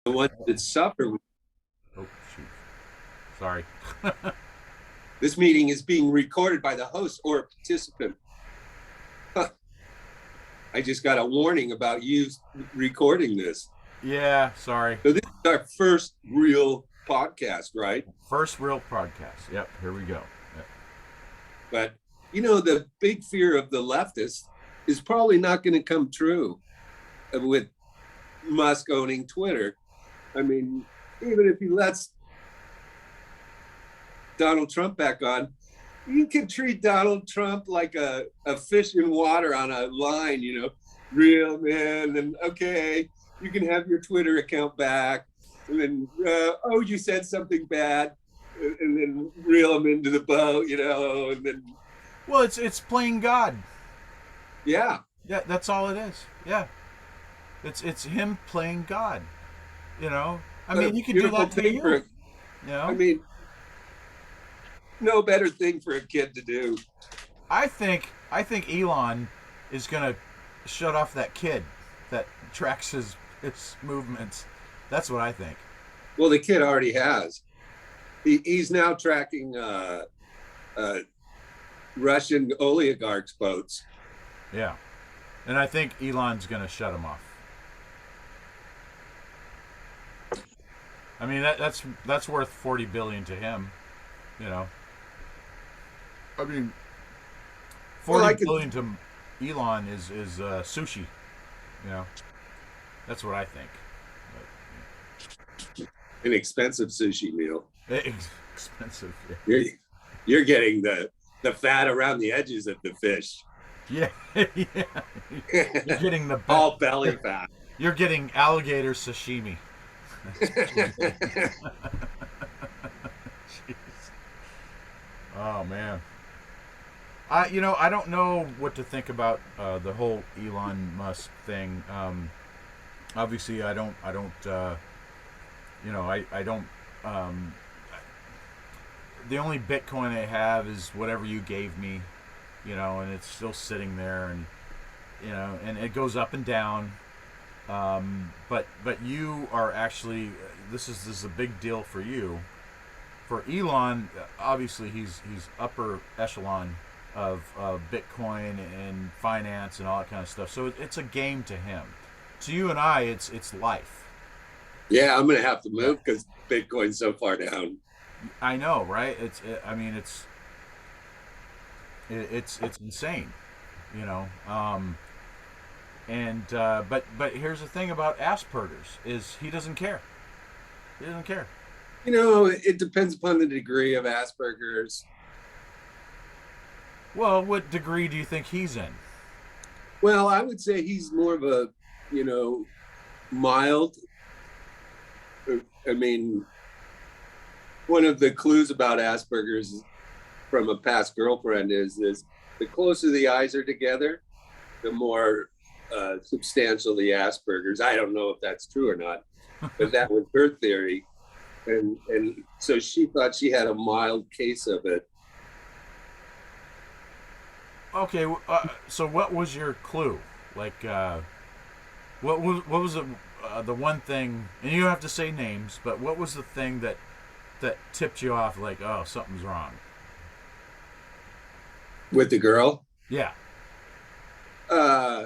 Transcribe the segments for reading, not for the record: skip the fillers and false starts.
The ones that suffer. Oh shoot, sorry. This meeting is being recorded by the host or a participant. Huh. I just got a warning about you recording this. Yeah, sorry. So this is our first real podcast, right? First real podcast. Yep, here we go. Yep. But the big fear of the leftists is probably not going to come true with Musk owning Twitter. I mean, even if he lets Donald Trump back on, you can treat Donald Trump like a fish in water on a line, real man. And okay, you can have your Twitter account back. And then, you said something bad. And then reel him into the boat, and then, Well, it's playing God. yeah. Yeah, that's all it is. Yeah, it's him playing God. You know, I But a mean, you can do beautiful that to thing you. I mean, no better thing for a kid to do. I think Elon is gonna shut off that kid that tracks his movements. That's what I think. Well, the kid already has. He's now tracking uh, Russian oligarchs' boats. Yeah, and I think Elon's gonna shut him off. I mean that's worth 40 billion to him. You know, I mean Well, 40 billion to Elon is sushi. You know, that's what I think. an expensive sushi meal. But, expensive. You're, you're getting the fat around the edges of the fish. Yeah, yeah. You're getting the best. All belly fat. You're getting alligator sashimi. Jeez. Oh man. I don't know what to think about the whole Elon Musk thing. Obviously, I don't. Um, the only Bitcoin I have is whatever you gave me, and it's still sitting there, and it goes up and down. But you are actually this is a big deal for you. For Elon, obviously he's upper echelon of Bitcoin and finance and all that kind of stuff. So it's a game to him. To you and I, it's life. Yeah, I'm gonna have to Yeah, move because Bitcoin's so far down. I know, right? I mean, it's insane, you know. And but here's the thing about Asperger's is he doesn't care. He doesn't care. It depends upon the degree of Asperger's. Well, what degree do you think he's in? Well, I would say he's more of a, you know, mild. I mean, one of the clues about Asperger's from a past girlfriend is the closer the eyes are together, the more substantial the Asperger's. I don't know if that's true or not, but that was her theory, and so she thought she had a mild case of it. Okay, so what was your clue? Like, what was the one thing? And you don't have to say names, but what was the thing that tipped you off? Like, oh, something's wrong. With the girl. Yeah. Uh,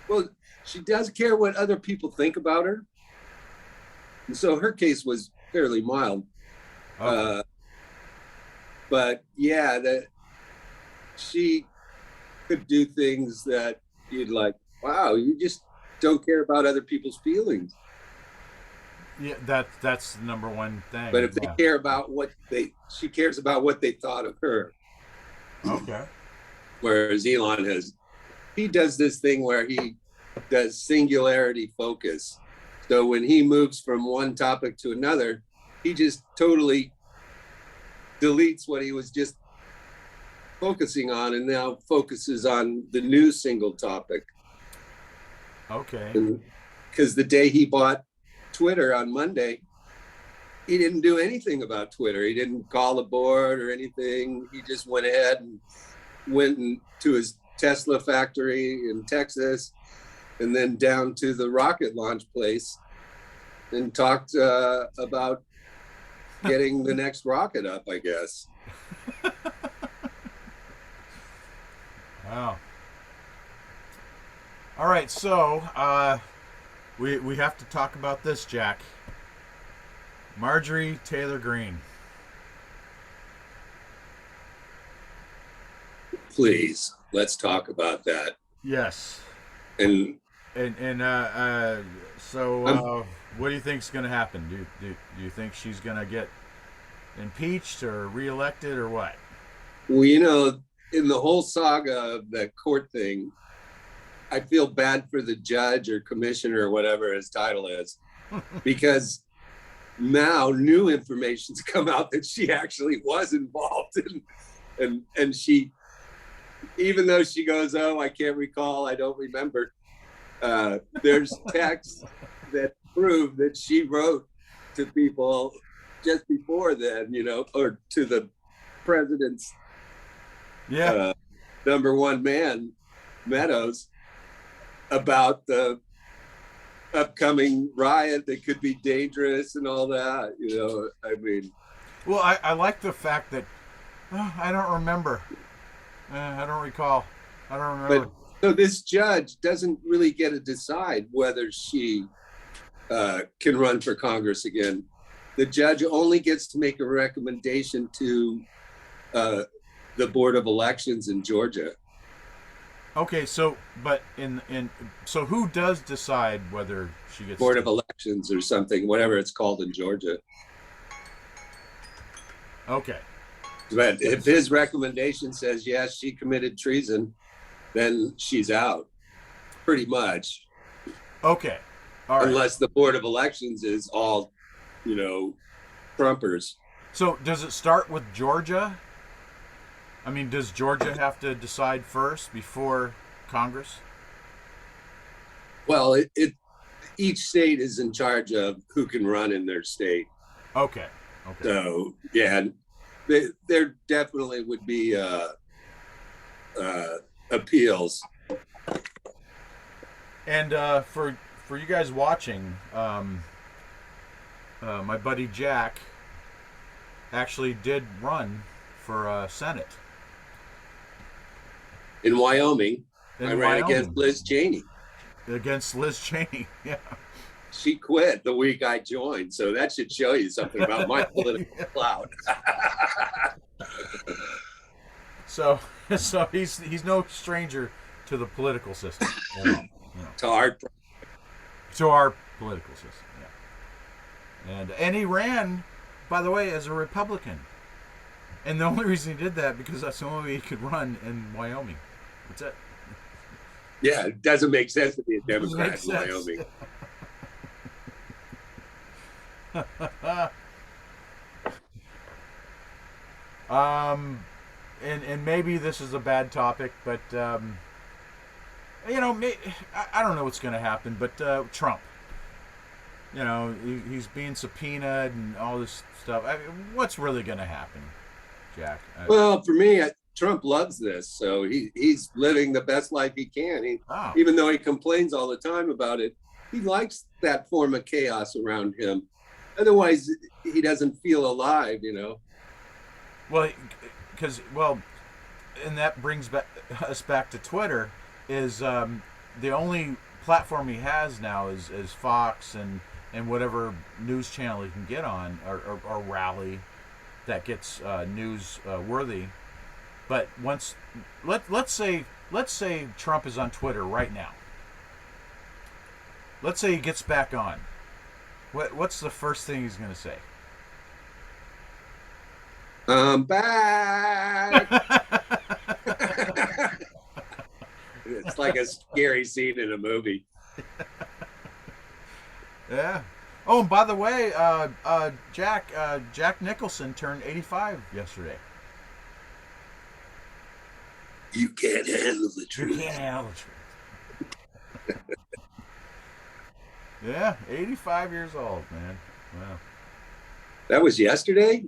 well, she does care what other people think about her, and so her case was fairly mild. Okay. Uh, but yeah, that she could do things that you'd like, wow, you just don't care about other people's feelings. Yeah, that's the number one But thing. if they Yeah. care about she cares about what they thought of her. Okay. Whereas he does this thing where he does singularity focus. So when he moves from one topic to another, he just totally deletes what he was just focusing on and now focuses on the new single topic. Okay. Because the day he bought Twitter on Monday, he didn't do anything about Twitter. He didn't call the board or anything. He just went ahead and went to his Tesla factory in Texas and then down to the rocket launch place and talked about getting the next rocket up, I guess. Wow. All right, so we have to talk about this, Jack. Marjorie Taylor Greene. Please, let's talk about that. Yes. And And so I'm, what do you think's going to happen? Do you think she's going to get impeached or reelected or what? well, in the whole saga of the court thing, I feel bad for the judge or commissioner or whatever his title is, because now new information's come out that she actually was involved in, and she, even though she goes, "Oh, I can't recall, I don't remember," there's texts that prove that she wrote to people just before then, or to the president's Yeah. uh, number one man, Meadows, about the upcoming riot that could be dangerous and all that. I mean, Well, I like the fact that I don't remember. I don't recall. I don't but remember. so this judge doesn't really get to decide whether she can run for Congress again. The judge only gets to make a recommendation to the Board of Elections in Georgia. Okay, so but in so who does decide whether she gets Board to? of Elections or something, whatever it's called in Georgia. Okay. But if his recommendation says yes, she committed treason, then she's out, pretty much, Okay. All right. unless the Board of Elections is all, Trumpers. So does it start with Georgia? I mean, does Georgia have to decide first before Congress? Well, each state is in charge of who can run in their state. Okay. Okay. So yeah, there definitely would be appeals. And for you guys watching, my buddy Jack actually did run for Senate In Wyoming, in I ran against Wyoming Liz Cheney. against Liz Cheney. Yeah. She quit the week I joined, so that should show you something about my political clout. So he's no stranger to the political system at all. To our To our political system. Yeah. And he ran, by the way, as a Republican. And the only reason he did that because that's the only way he could run in Wyoming. That's it. Yeah, it doesn't make sense to be a Doesn't make Democrat in sense. Wyoming. And maybe this is a bad topic, but I don't know what's going to happen. But Trump, he's being subpoenaed and all this stuff. I mean, what's really going to happen, Jack? Well, for me, Trump loves this, so he's living the best life he can. Oh. Even though he complains all the time about it, he likes that form of chaos around him. Otherwise, he doesn't feel alive. Well, and that brings us back to Twitter. Is the only platform he has now is Fox and whatever news channel he can get on or rally that gets news worthy. But let's say Trump is on Twitter right now. Let's say he gets back on. What's the first thing he's going to say? I'm back. It's like a scary scene in a movie. Yeah. Oh, and by the way, Jack Nicholson turned 85 yesterday. You can't handle the truth. You can't handle the truth. Yeah, 85 years old, man. Wow. That was yesterday?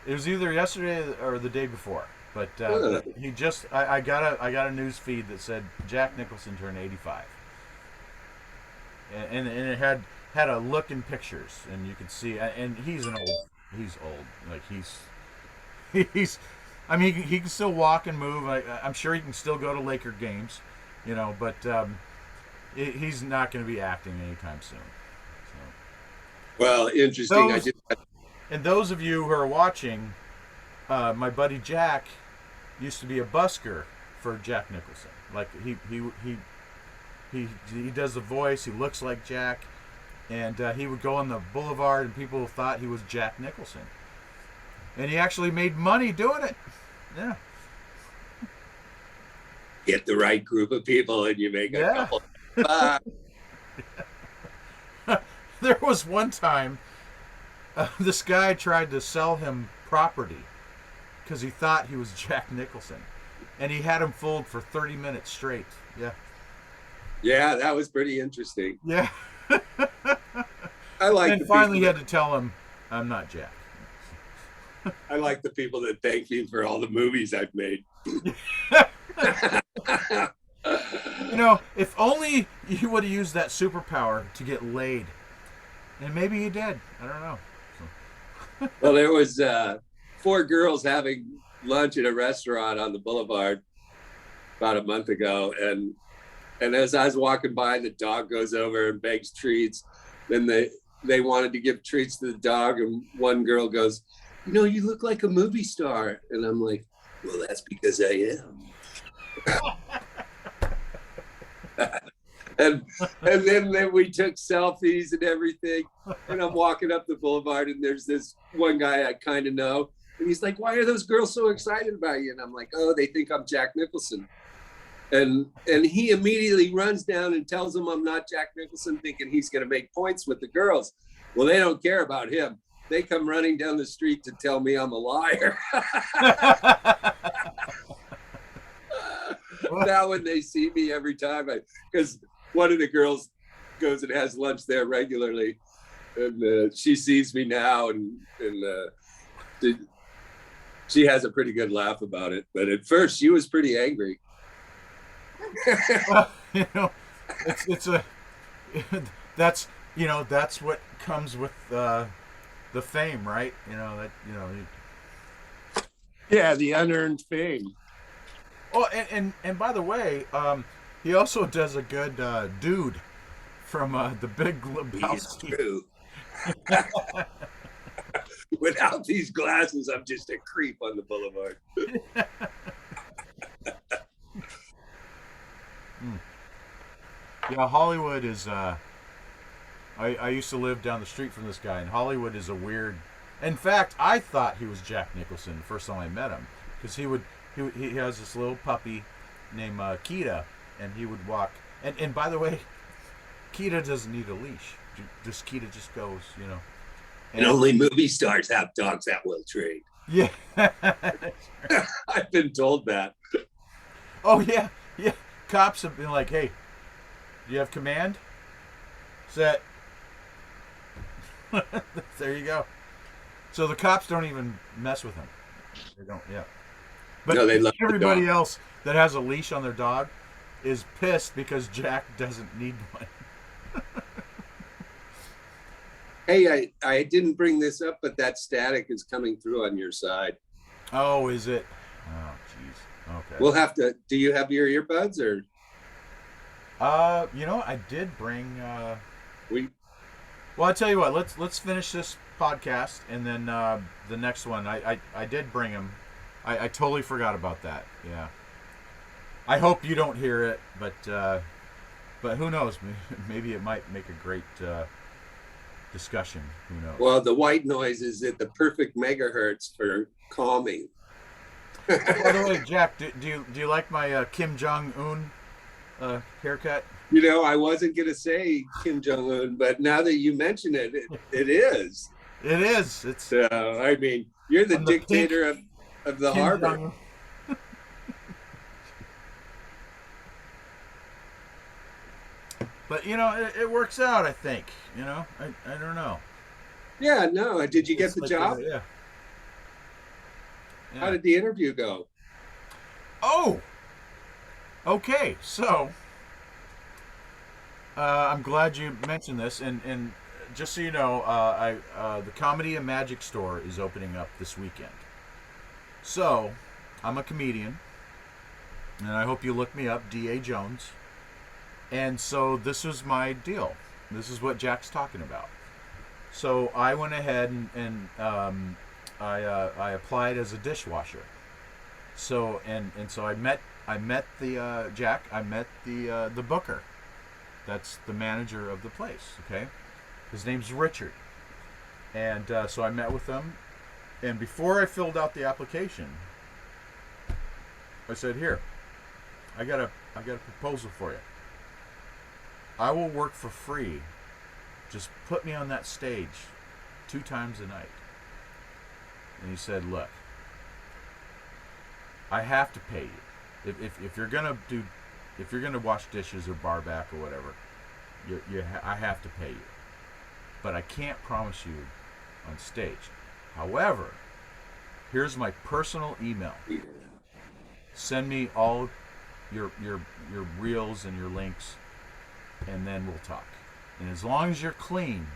It was either yesterday or the day before, but he just I got a news feed that said Jack Nicholson turned 85. and it had a look in pictures, and you could see. And he's old, like he's. I mean, he can still walk and move. I'm sure he can still go to Laker games, but he's not going to be acting anytime soon. Well, So interesting. I those just and those of you who are watching, my buddy Jack used to be a busker for Jack Nicholson. Like he does the voice. He looks like Jack, and he would go on the boulevard, and people thought he was Jack Nicholson, and he actually made money doing it. Yeah, get the right group of people and you make a yeah. couple. Uh, There was one time this guy tried to sell him property because he thought he was Jack Nicholson, and he had him fooled for 30 minutes straight. Yeah, yeah, that was pretty interesting. yeah. I like And the finally, he people had to tell him, "I'm not Jack." I like the people that thank me for all the movies I've made. If only you would have used that superpower to get laid, and maybe he did. I don't know. Well, there was four girls having lunch at a restaurant on the boulevard about a month ago, and as I was walking by, the dog goes over and begs treats. Then they wanted to give treats to the dog, and one girl goes, you look like a movie star. And I'm like, well, that's because I am. and then we took selfies and everything. And I'm walking up the boulevard, and there's this one guy I kind of know. And he's like, why are those girls so excited about you? And I'm like, oh, they think I'm Jack Nicholson. And he immediately runs down and tells them I'm not Jack Nicholson, thinking he's going to make points with the girls. Well, they don't care about him. They come running down the street to tell me I'm a liar. Now when they see me every time, because one of the girls goes and has lunch there regularly, and she sees me now, and she has a pretty good laugh about it. But at first, she was pretty angry. Well, it's a that's what comes with the fame, right? Yeah, the unearned fame. Oh, and by the way, he also does a good dude from the Big He's Lebowski. true. Without these glasses, I'm just a creep on the boulevard. Yeah, Hollywood is. I used to live down the street from this guy, and Hollywood is a weird. In fact, I thought he was Jack Nicholson the first time I met him, because he has this little puppy named Kita, and he would walk. And by the way, Kita doesn't need a leash. Just Kita just goes, And only movie stars have dogs that will trade. Yeah. I've been told that. Oh yeah, yeah. Cops have been like, "Hey, do you have command? Set." There you go. So the cops don't even mess with him. They don't. Yeah. But No, they love the everybody dog. else that has a leash on their dog is pissed because Jack doesn't need one. Hey, I didn't bring this up, but that static is coming through on your side. Oh, is it? Oh, jeez. Okay. We'll have to. Do you have your earbuds or I did bring. we? Well, I tell you what. Let's finish this podcast, and then the next one. I did bring him. I totally forgot about that. Yeah. I hope you don't hear it, but who knows? Maybe it might make a great discussion. Who knows? Well, the white noise is at the perfect megahertz for calming. By the way, Jack, do you like my Kim Jong Un haircut? I wasn't gonna say Kim Jong Un, but now that you mention it, it is. It is. It's. I mean, you're the dictator of the Kim harbor. Jong-un. But it works out. I think. I don't know. Yeah, no. Did you get It's the like, job? yeah. How Yeah. did the interview go? Oh. Okay. So I'm glad you mentioned this, and just so you know, the Comedy and Magic store is opening up this weekend. So, I'm a comedian, and I hope you look me up, D.A. Jones. And so this was my deal. This is what Jack's talking about. So I went ahead and I applied as a dishwasher. So and so I met the Jack. I met the booker. That's the manager of the place. Okay, his name's Richard. And so I met with him. And before I filled out the application, I said, "Here, I got a proposal for you. I will work for free. Just put me on that stage 2 times a night." And he said, "Look, I have to pay you. If you're gonna do, if you're gonna wash dishes or bar back or whatever, I have to pay you. But I can't promise you on stage. However, here's my personal email. Send me all your reels and your links, and then we'll talk. And as long as you're clean,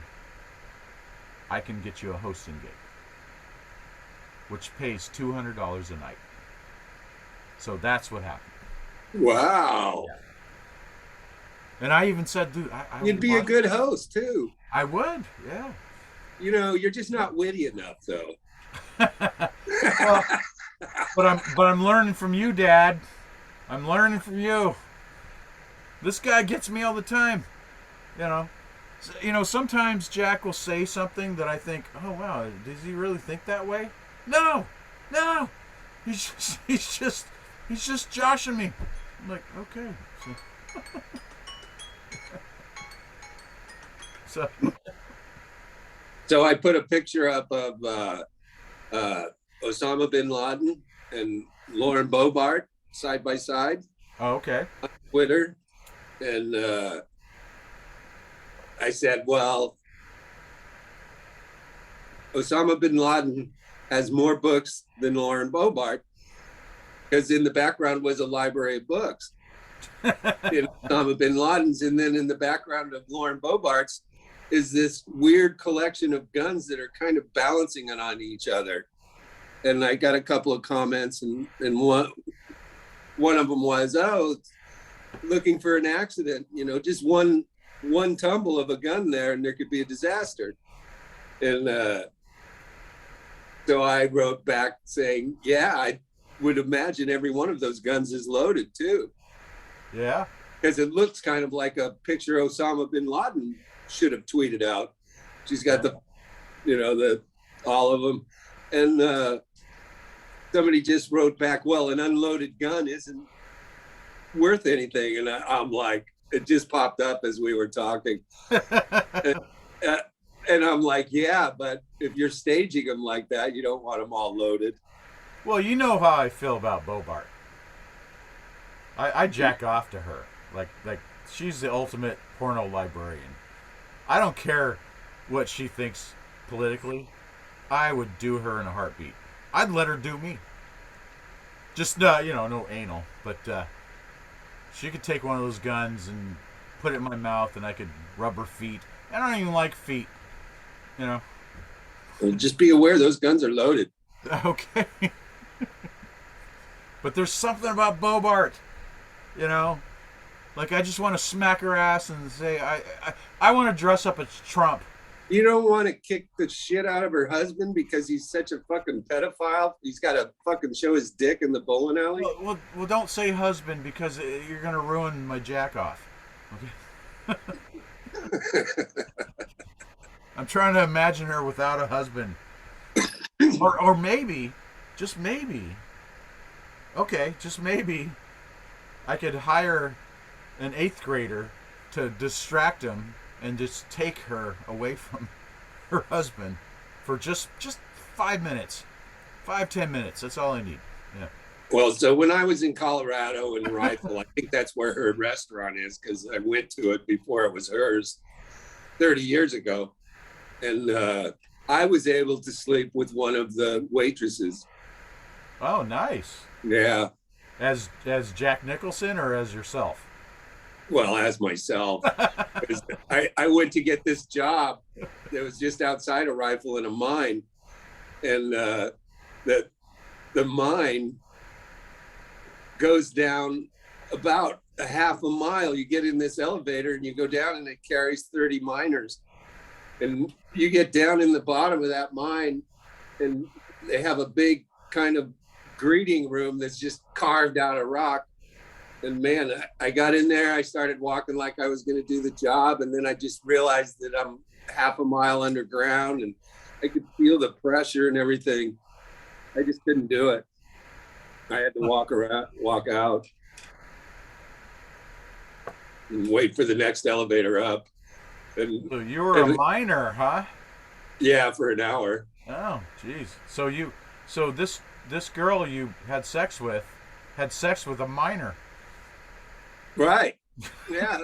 I can get you a hosting gig, which pays $200 a night." So that's what happened. Wow. And I even said, "Dude, I You'd would be a love." good host too. I would, yeah. You're just not witty enough though. Well, but I'm learning from you, Dad. I'm learning from you. This guy gets me all the time. You know, sometimes Jack will say something that I think, "Oh wow, does he really think that way?" No, no, he's just joshing me. I'm like, okay, so So I put a picture up of uh, Osama bin Laden and Lauren Bobart side by side, oh, okay. Twitter, and I said, "Well, Osama bin Laden has more books than Lauren Bobart because in the background was a library of books in Osama bin Laden's, and then in the background of Lauren Bobart's is this weird collection of guns that are kind of balancing it on each other." And I got a couple of comments, and one of them was, "Oh, looking for an accident, just one tumble of a gun there, and there could be a disaster." And so I wrote back saying, "Yeah, I would imagine every one of those guns is loaded too, Yeah. because it looks kind of like a picture Osama bin Laden should have tweeted out." She's got the all of them, and somebody just wrote back, "Well, an unloaded gun isn't worth anything," and I'm like, it just popped up as we were talking, and, uh, and I'm like, "Yeah, but if you're staging them like that, you don't want them all loaded." Well, you know how I feel about Bobart. I jack off to her. Like she's the ultimate porno librarian. I don't care what she thinks politically. I would do her in a heartbeat. I'd let her do me. Just no anal, but she could take one of those guns and put it in my mouth, and I could rub her feet. I don't even like feet, you know. Well, just be aware those guns are loaded. Okay. But there's something about Bobart, you know. Like I just want to smack her ass and say I want to dress up as Trump. You don't want to kick the shit out of her husband because he's such a fucking pedophile. He's got to fucking show his dick in the bowling alley. Well, don't say husband because you're gonna ruin my jack off. Okay. I'm trying to imagine her without a husband, or maybe, just maybe. Okay, just maybe, I could hire an 8th grader to distract him and just take her away from her husband for just 5 minutes, 5-10 minutes. That's all I need. Yeah. Well, so when I was in Colorado in Rifle, I think that's where her restaurant is because I went to it before it was hers 30 years ago. And I was able to sleep with one of the waitresses. Oh, nice. Yeah. As Jack Nicholson or as yourself? well, as myself, because I went to get this job that was just outside a rifle in a mine, and the the mine goes down about a half a mile. You get in this elevator and you go down, and it carries 30 miners. And you get down in the bottom of that mine, and they have a big kind of greeting room that's just carved out of rock. And man, I got in there. I started walking like I was going to do the job, and then I just realized that I'm half a mile underground, and I could feel the pressure and everything. I just couldn't do it. I had to walk around, walk out, and wait for the next elevator up. And So you were a and miner, huh? yeah, for an hour. Oh, jeez. So this girl you had sex with, had sex with a miner. Right. Yeah.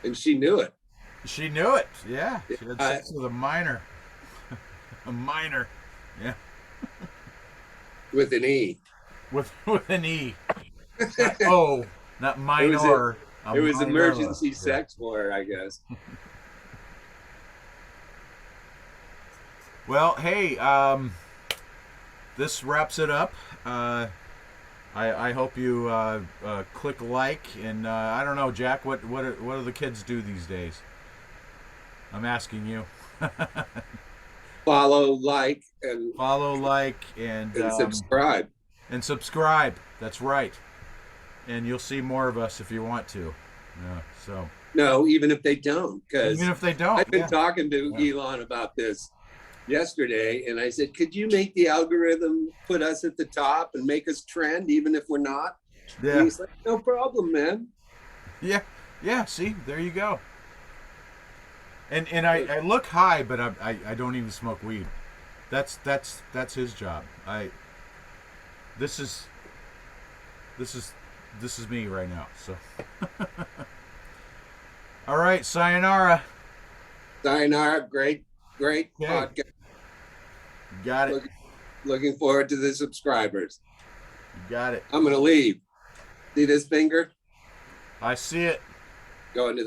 And she knew it. She knew it. Yeah, she had I, sex with a miner. A miner. Yeah, with an E. with an E, not O, not It was a, minor. A it was minor. emergency Yeah. sex for her, I guess. Well, hey, this wraps it up. I hope you click like, and I don't know, Jack. What do the kids do these days? I'm asking you. Follow, like, Follow, like, and subscribe. and subscribe. That's right. And you'll see more of us if you want to. Yeah. So No, even if they don't, even because if they don't, I've been yeah, talking to yeah, Elon about this yesterday, and I said, could you make the algorithm put us at the top and make us trend, even if we're not? And yeah, he's like, no problem, man. yeah, yeah. See, there you go. And I look high, but I don't even smoke weed. That's his job. I this is this is this is me right now. So all right, sayonara. Sayonara, great Okay, podcast. you got it. Look, looking forward to the subscribers. You got it. I'm going to leave. See this finger? I see it. Going to the